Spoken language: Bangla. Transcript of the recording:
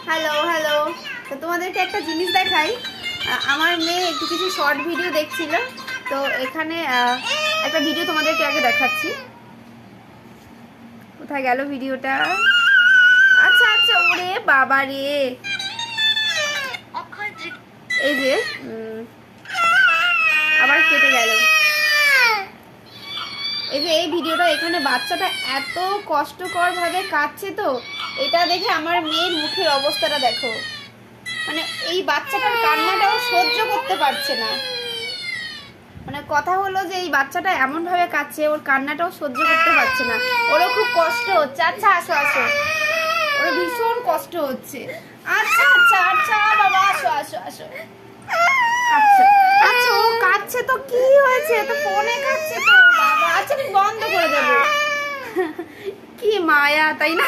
Hello hello. তো তোমাদেরকে একটা জিনিস দেখাই। আমার মেয়ে একটু কিছু শর্ট ভিডিও দেখছিল, তো এখানে একটা ভিডিও তোমাদেরকে আগে দেখাচ্ছি। কোথায় গেল ভিডিওটা? আচ্ছা আচ্ছা, ওরে বাবা রে, এই যে আবার কেটে গেল। এই যে এই ভিডিওটা, এখানে বাচ্চাটা এত কষ্টকর ভাবে কাঁদছে, তো এটা দেখে আমার মেয়ের মুখের অবস্থাটা দেখো। মানে এই বাচ্চাটার কান্নাটাও সহ্য করতে পারছে না। মানে কথা হলো যে এই বাচ্চাটা এমন ভাবে কাঁদছে, ওর কান্নাটাও সহ্য করতে পারছে না, ওরও খুব কষ্ট হচ্ছে। আচ্ছা আসো আসো, ওর ভীষণ কষ্ট হচ্ছে। আচ্ছা আচ্ছা আচ্ছা বাবা, আসো আসো আসো। আচ্ছা আচ্ছা, ও কাঁদছে তো কি হয়েছে, তো ফোনে কাঁদছে তো বাবা। আচ্ছা আমি বন্ধ করে দেবো। কি মায়া, তাই না?